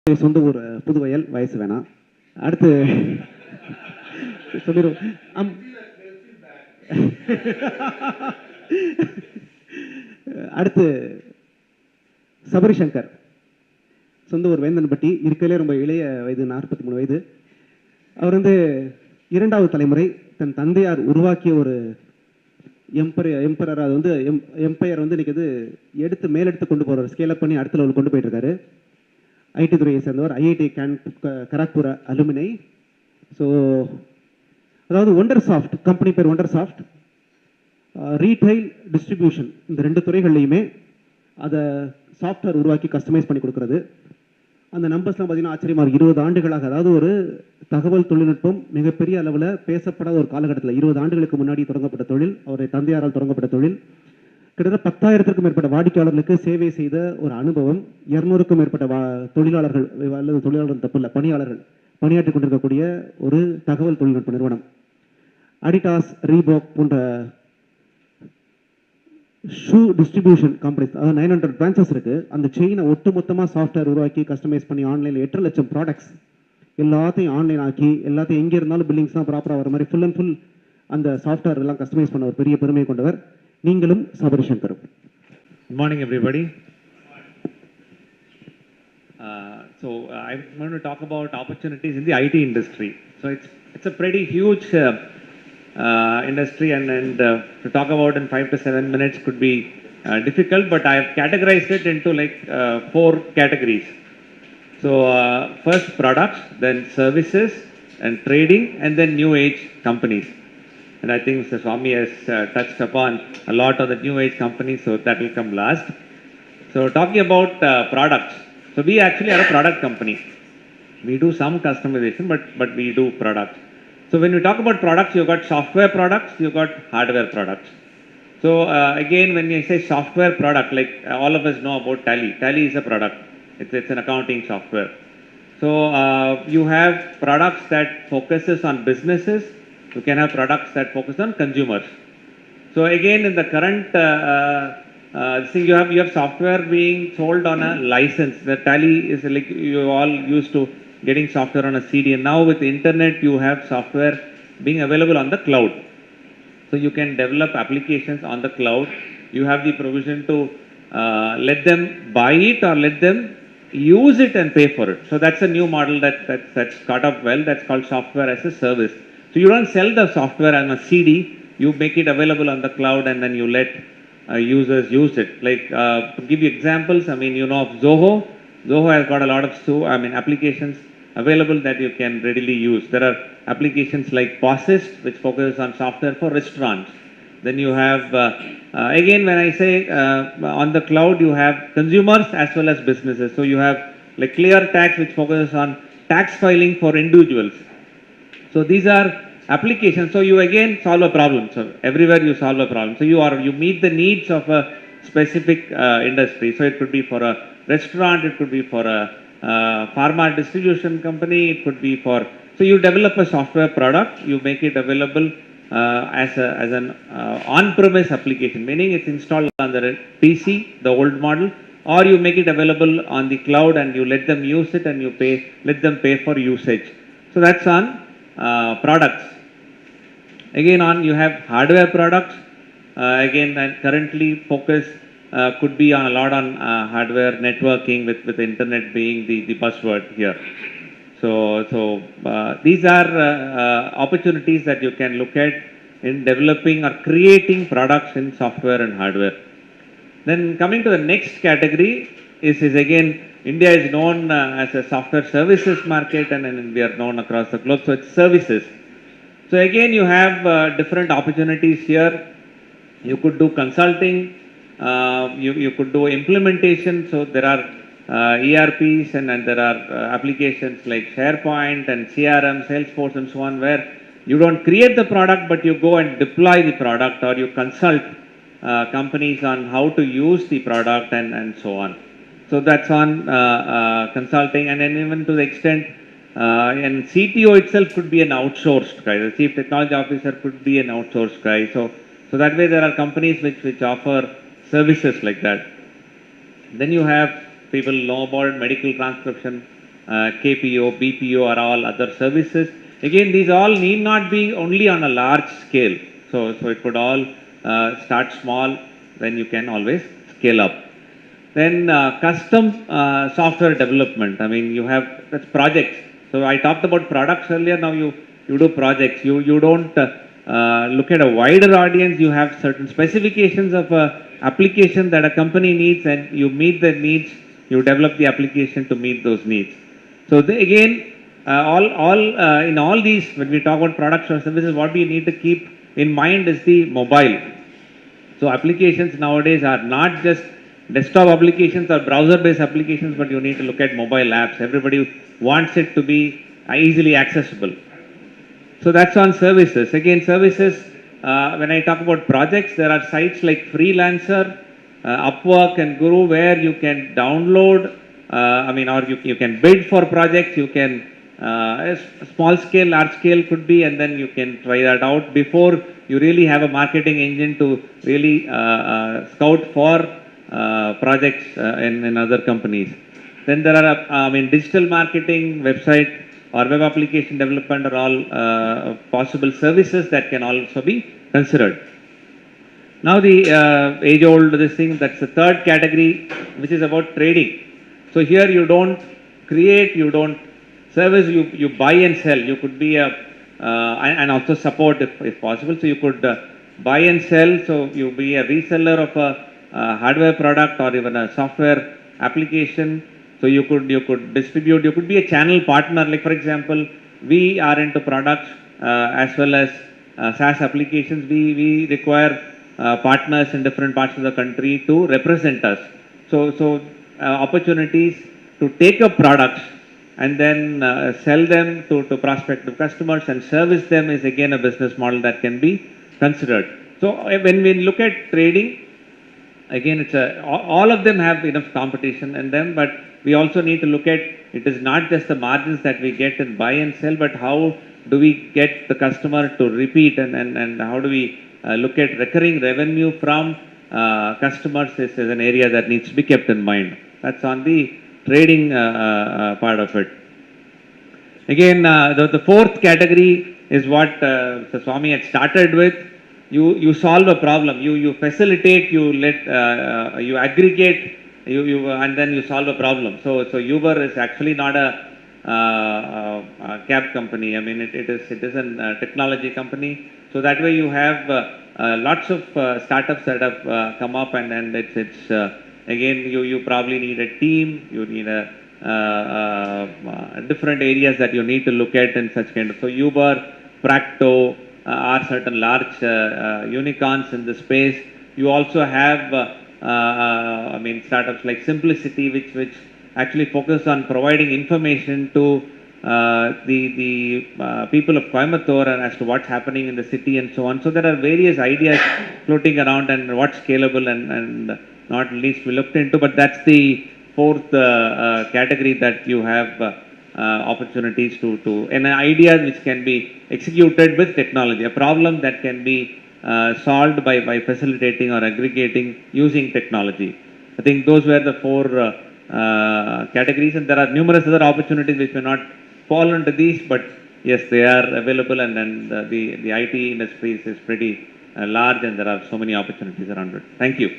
சொந்த ஊர் புதுவயல், வயசு வேணாம். அடுத்து சொல்லிடுவோம். அடுத்து சபரி சங்கர், சொந்த ஊர் வேந்தன்பட்டி, இருக்கையிலே ரொம்ப இளைய வயது, 43 வயது. அவர் இரண்டாவது தலைமுறை. தன் தந்தையார் உருவாக்கிய ஒரு எம்பரர், அது எம்பையர் இன்னைக்கு எடுத்து மேலெடுத்து கொண்டு போகிற, ஸ்கேல் அப் பண்ணி அடுத்த லெவல் கொண்டு போயிட்டு இருக்காரு. ஐடி துறையை சேர்ந்தவர், ஐஐடி கராக்பூர் அலுமினை. ஸோ அதாவது ஒண்டர் சாஃப்ட் கம்பெனி பேர், ஒண்டர் சாஃப்ட். ரீட்டைல், டிஸ்ட்ரிபியூஷன், இந்த 2 துறைகள்லையுமே அதை சாஃப்ட்வேர் உருவாக்கி கஸ்டமைஸ் பண்ணி கொடுக்குறது. அந்த நம்பர்ஸ்லாம் பார்த்தீங்கன்னா ஆச்சரியமாக 20 ஆண்டுகளாக, அதாவது ஒரு தகவல் தொழில்நுட்பம் மிகப்பெரிய அளவில் பேசப்படாத ஒரு காலகட்டத்தில் 20 ஆண்டுகளுக்கு முன்னாடி தொடங்கப்பட்ட தொழில், அவருடைய தந்தையாரால் தொடங்கப்பட்ட தொழில். கிட்டத்தட்ட 10,000க்கும் மேற்பட்ட வாடிக்கையாளர்களுக்கு சேவை செய்த ஒரு அனுபவம். 200க்கும் மேற்பட்ட தொழிலாளர்கள், அல்லது தொழிலாளர்கள் தப்பு இல்லை, பணியாளர்கள் பணியாற்றி கொண்டிருக்கக்கூடிய ஒரு தகவல் தொழில்நுட்ப நிறுவனம். அடிடாஸ், ரீபாக் போன்ற ஷூ டிஸ்ட்ரிபியூஷன் கம்பெனிஸ், அதாவது 900 பிரான்ச்சஸ் இருக்கு. அந்த செயினை ஒட்டுமொத்தமாக சாஃப்ட்வேர் உருவாக்கி கஸ்டமைஸ் பண்ணி ஆன்லைனில் 8 லட்சம் ப்ராடக்ட்ஸ் எல்லாத்தையும் ஆன்லைன் ஆக்கி, எல்லாத்தையும் எங்கே இருந்தாலும் பில்லிங்ஸ்லாம் ப்ராப்பராக வர மாதிரி ஃபுல் அண்ட் ஃபுல் அந்த சாஃப்ட்வேர் எல்லாம் கஸ்டமைஸ் பண்ண ஒரு பெரிய பெருமை கொண்டவர். நீங்களும் Sabari சங்கரும். Good morning, everybody. I'm going to talk about opportunities in the IT industry. So it's a pretty huge industry, and to talk about in 5 to 7 minutes could be difficult. But I have categorized it into 4 categories. So first products, then services, and trading, and then new age companies. And I think Mr. Swami has touched upon a lot of the new age companies, so that will come last. So talking about products, so we actually are a product company. We do some customization, but we do products. So when we talk about products, you've got software products, you've got hardware products. So again, when you say software product, like all of us know about Tally. Tally is a product. It's an accounting software. So you have products that focuses on businesses. You can have products that focus on consumers. So again, in the current thing, you have software being sold on a license. The Tally is like you all used to getting software on a CD, and now with the internet, you have software being available on the cloud. So you can develop applications on the cloud. You have the provision to let them buy it or let them use it and pay for it. So that's a new model that's caught up well. That's called software as a service. So you don't sell the software on a CD, you make it available on the cloud, and then you let users use it. Like to give you examples, I mean, you know of Zoho. Zoho has got a lot of applications available that you can readily use. There are applications like Posist, which focuses on software for restaurants. Then you have, again, when I say on the cloud, you have consumers as well as businesses. So you have like Clear Tax, which focuses on tax filing for individuals. So these are applications. So you again solve a problem. So everywhere you solve a problem. So you meet the needs of a specific industry. So it could be for a restaurant, it could be for a pharma distribution company, it could be for. So you develop a software product, you make it available as an on-premise application, meaning it's installed on the PC, the old model, or you make it available on the cloud and you let them use it and let them pay for usage. So that's on products. Again, you have hardware products. Again, and currently focus could be on a lot on hardware networking, with the internet being the buzzword here. So these are opportunities that you can look at in developing or creating products in software and hardware. Then coming to the next category is again, India is known as a software services market, and we are known across the globe. So it's services. So again, you have different opportunities here. You could do consulting, you could do implementation. So there are ERPs and there are applications like SharePoint and CRM, Salesforce, and so on, where you don't create the product, but you go and deploy the product, or you consult companies on how to use the product and so on. So that's on consulting, and then even to the extent, and CTO itself could be an outsourced guy. The Chief Technology Officer could be an outsourced guy. So that way there are companies which offer services like that. Then you have people know about medical transcription, KPO, BPO are all other services. Again, these all need not be only on a large scale. So it could all start small, then you can always scale up. Then custom software development. I mean, you have that's projects. So I talked about products earlier. Now you do projects. You don't look at a wider audience. You have certain specifications of a application that a company needs, and you meet the needs. You develop the application to meet those needs. So again, all in all these, when we talk about products or services, what we need to keep in mind is the mobile. So applications nowadays are not just desktop applications or browser-based applications, but you need to look at mobile apps. Everybody wants it to be easily accessible. So that's on services. Again, services, when I talk about projects, there are sites like Freelancer, Upwork and Guru where you can download, or you can bid for projects, you can, small scale, large scale could be, and then you can try that out before you really have a marketing engine to really scout for projects in other companies. Then there are, digital marketing, website, or web application development are all possible services that can also be considered. Now the age-old this thing, that's the third category, which is about trading. So here you don't create, you don't service, you buy and sell. You could be a and also support if possible. So you could buy and sell. So you be a reseller of a hardware product or even a software application. So you could distribute. You could be a channel partner. Like for example, we are into products as well as SaaS applications. We require partners in different parts of the country to represent us. So opportunities to take up products and then sell them to prospective customers and service them is again a business model that can be considered. So when we look at trading, again, it's all of them have enough competition in them, but we also need to look at it is not just the margins that we get in buy and sell, but how do we get the customer to repeat and how do we look at recurring revenue from customers is an area that needs to be kept in mind. That's on the trading part of it. Again, the fourth category is what Mr. Swami had started with. You solve a problem, you facilitate, you aggregate, and then you solve a problem. So Uber is actually not a cab company. I mean, it is a technology company. So that way you have lots of startups that have come up, and it's again you probably need a team, you need a different areas that you need to look at in such kind of. So Uber, Practo are certain large unicorns in the space. You also have startups like Simplicity, which actually focus on providing information to the people of Coimbatore and as to what's happening in the city and so on. So there are various ideas floating around and what's scalable and not least we looked into, but that's the fourth category that you have opportunities to an idea which can be executed with technology, a problem that can be solved by facilitating or aggregating using technology. I think those were the four categories, and there are numerous other opportunities which may not fall into these, but yes, they are available, and the IT industry is pretty large, and there are so many opportunities around it. Thank you.